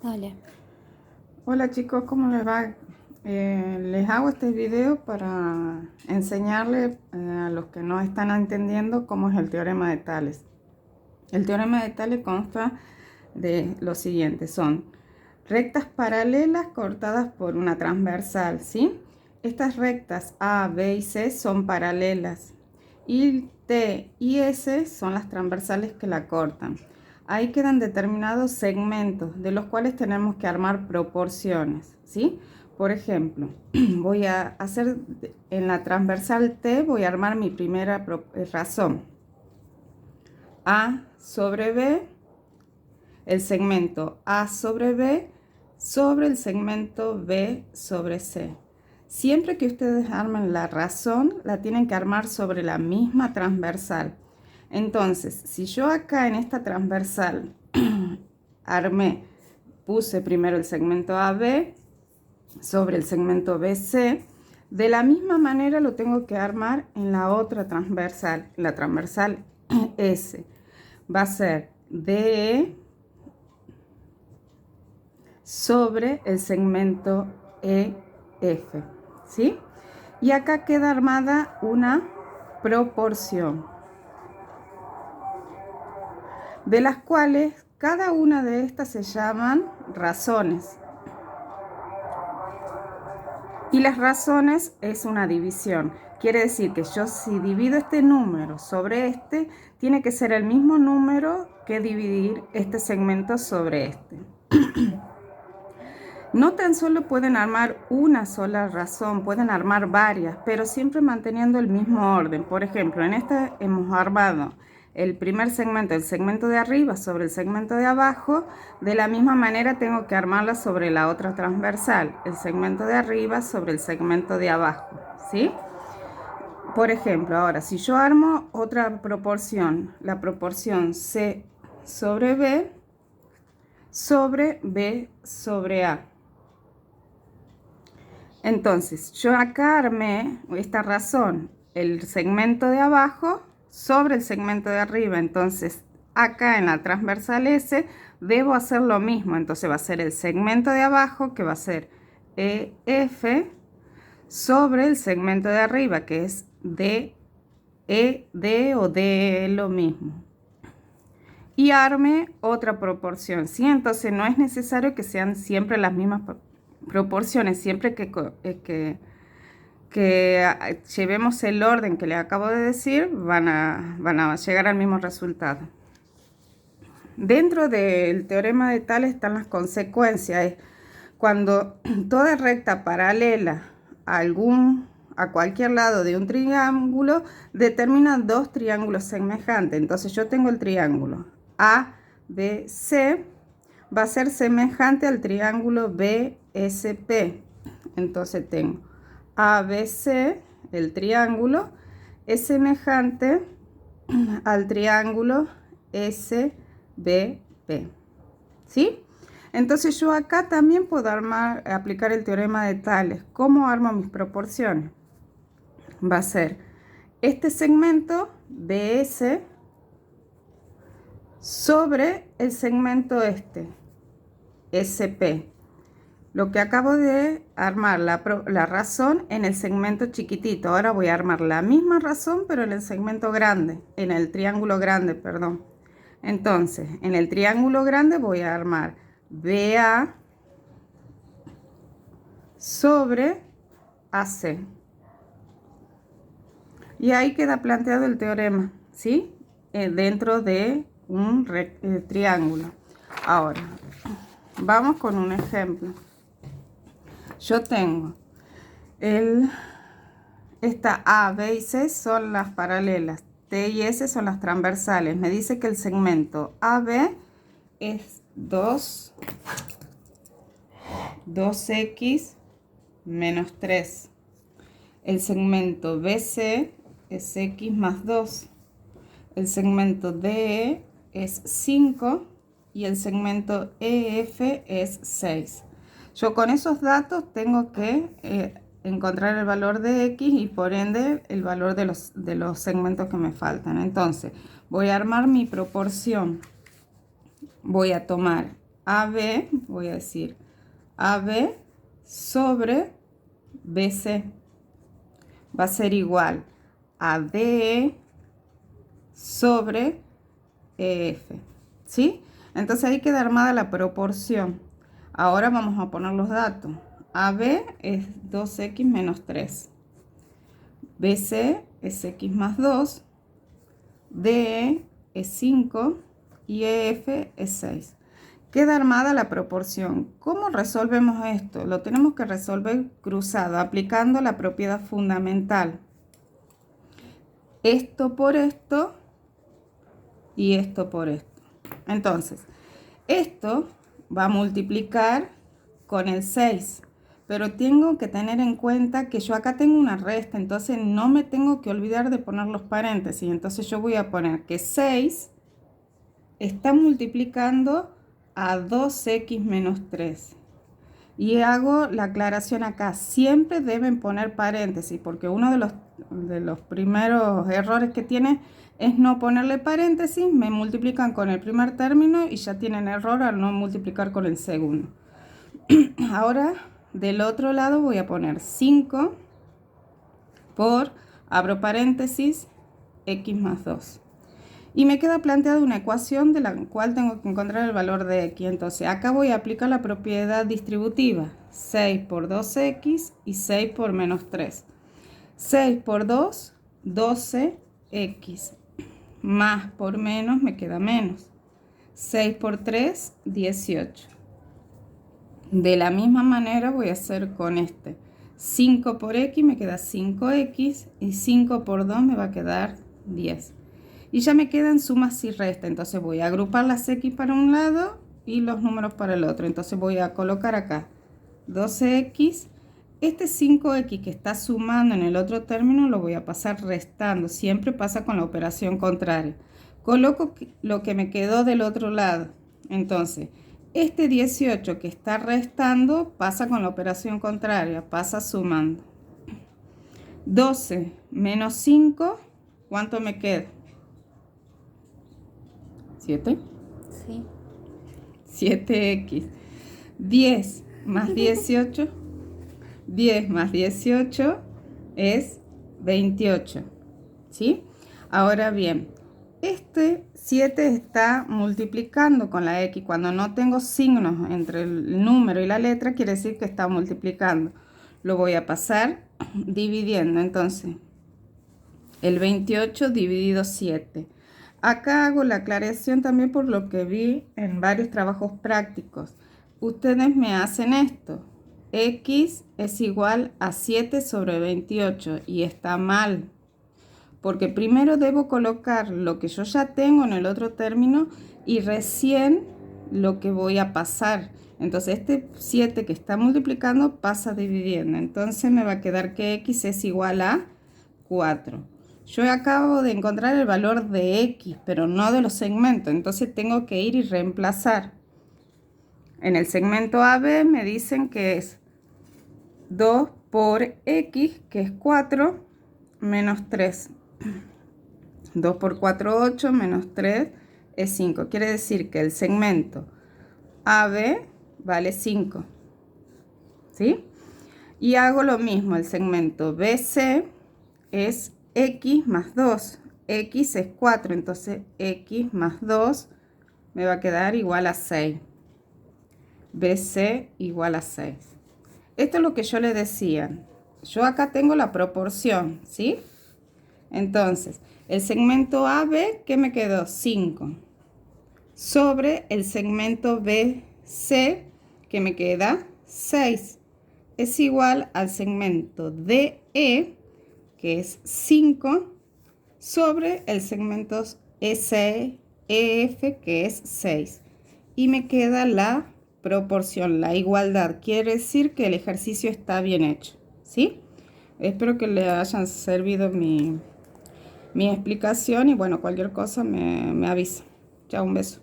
Dale. Hola chicos, ¿cómo les va? Les hago este video para enseñarles a los que no están entendiendo cómo es el teorema de Tales. El teorema de Tales consta de lo siguiente: son rectas paralelas cortadas por una transversal, ¿sí? Estas rectas A, B y C son paralelas y T y S son las transversales que la cortan. Ahí quedan determinados segmentos de los cuales tenemos que armar proporciones, ¿sí? Por ejemplo, voy a hacer en la transversal T, voy a armar mi primera razón. A sobre B, el segmento A sobre B sobre el segmento B sobre C. Siempre que ustedes armen la razón, la tienen que armar sobre la misma transversal. Entonces, si yo acá en esta transversal puse primero el segmento AB sobre el segmento BC, de la misma manera lo tengo que armar en la otra transversal, la transversal S. Va a ser DE sobre el segmento EF, ¿sí? Y acá queda armada una proporción, de las cuales cada una de estas se llaman razones. Y las razones es una división. Quiere decir que yo, si divido este número sobre este, tiene que ser el mismo número que dividir este segmento sobre este. No tan solo pueden armar una sola razón, pueden armar varias, pero siempre manteniendo el mismo orden. Por ejemplo, en esta hemos armado el primer segmento, el segmento de arriba sobre el segmento de abajo. De la misma manera tengo que armarla sobre la otra transversal, el segmento de arriba sobre el segmento de abajo, ¿sí? Por ejemplo, ahora, si yo armo otra proporción, la proporción C sobre B sobre A. Entonces, yo acá armé esta razón, el segmento de abajo sobre el segmento de arriba. Entonces, acá en la transversal S debo hacer lo mismo. Entonces va a ser el segmento de abajo, que va a ser EF, sobre el segmento de arriba, que es DED o DE, lo mismo. Y arme otra proporción, ¿sí? Entonces no es necesario que sean siempre las mismas proporciones, siempre que llevemos el orden que les acabo de decir, van a llegar al mismo resultado. Dentro del teorema de Tales están las consecuencias. Es cuando toda recta paralela a cualquier lado de un triángulo determina dos triángulos semejantes. Entonces yo tengo el triángulo ABC, va a ser semejante al triángulo BSP. Entonces tengo ABC, el triángulo, es semejante al triángulo SBP, ¿sí? Entonces yo acá también puedo aplicar el teorema de Tales. ¿Cómo armo mis proporciones? Va a ser este segmento BS sobre el segmento SP. Lo que acabo de armar, la razón en el segmento chiquitito. Ahora voy a armar la misma razón, pero en el segmento grande, en el triángulo grande, perdón. Entonces, en el triángulo grande voy a armar BA sobre AC. Y ahí queda planteado el teorema, ¿sí? Dentro de un triángulo. Ahora, vamos con un ejemplo. Yo tengo esta A, B y C son las paralelas, T y S son las transversales. Me dice que el segmento AB es 2x menos 3. El segmento BC es x más 2. El segmento DE es 5 y el segmento EF es 6. Yo con esos datos tengo que encontrar el valor de X y por ende el valor de los segmentos que me faltan. Entonces voy a armar mi proporción. Voy a tomar AB, voy a decir AB sobre BC va a ser igual a DE sobre EF, ¿sí? Entonces ahí queda armada la proporción. Ahora vamos a poner los datos. AB es 2x menos 3. BC es x más 2. DE es 5 y EF es 6. Queda armada la proporción. ¿Cómo resolvemos esto? Lo tenemos que resolver cruzado, aplicando la propiedad fundamental. Esto por esto y esto por esto. Entonces, esto va a multiplicar con el 6. Pero tengo que tener en cuenta que yo acá tengo una resta, entonces no me tengo que olvidar de poner los paréntesis. Entonces yo voy a poner que 6 está multiplicando a 2x menos 3. Y hago la aclaración acá. Siempre deben poner paréntesis, porque uno de los primeros errores que tiene es no ponerle paréntesis. Me multiplican con el primer término y ya tienen error al no multiplicar con el segundo. Ahora, del otro lado voy a poner 5 por, abro paréntesis, x más 2. Y me queda planteada una ecuación de la cual tengo que encontrar el valor de x. Entonces, acá voy a aplicar la propiedad distributiva. 6 por 2x y 6 por menos 3. 6 por 2, 12x. Más por menos me queda menos. 6 por 3, 18. De la misma manera voy a hacer con este. 5 por x me queda 5x y 5 por 2 me va a quedar 10. Y ya me quedan sumas y restas. Entonces voy a agrupar las x para un lado y los números para el otro. Entonces voy a colocar acá 12x. Este 5x que está sumando en el otro término lo voy a pasar restando. Siempre pasa con la operación contraria. Coloco lo que me quedó del otro lado. Entonces, este 18 que está restando pasa con la operación contraria, pasa sumando. 12 menos 5, ¿cuánto me queda? 7. Sí. 7x. 10 más 18. 10 más 18 es 28. ¿Sí? Ahora bien, este 7 está multiplicando con la x. Cuando no tengo signos entre el número y la letra, quiere decir que está multiplicando. Lo voy a pasar dividiendo. Entonces, el 28 dividido 7. Acá hago la aclaración también por lo que vi en varios trabajos prácticos. Ustedes me hacen esto. X es igual a 7 sobre 28 y está mal. Porque primero debo colocar lo que yo ya tengo en el otro término y recién lo que voy a pasar. Entonces este 7 que está multiplicando pasa dividiendo. Entonces me va a quedar que x es igual a 4. Yo acabo de encontrar el valor de x, pero no de los segmentos. Entonces tengo que ir y reemplazar. En el segmento AB me dicen que es 2 por x, que es 4, menos 3. 2 por 4, 8, menos 3 es 5. Quiere decir que el segmento AB vale 5. ¿Sí? Y hago lo mismo. El segmento BC es x más 2. X es 4. Entonces x más 2 me va a quedar igual a 6. BC igual a 6. Esto es lo que yo le decía. Yo acá tengo la proporción, ¿sí? Entonces, el segmento AB, ¿qué me quedó? 5. Sobre el segmento BC, que me queda 6. Es igual al segmento DE, que es 5, sobre el segmento SEF, que es 6. Y me queda la proporción, la igualdad. Quiere decir que el ejercicio está bien hecho, ¿sí? Espero que le hayan servido mi explicación y bueno, cualquier cosa me avisa. Chao, un beso.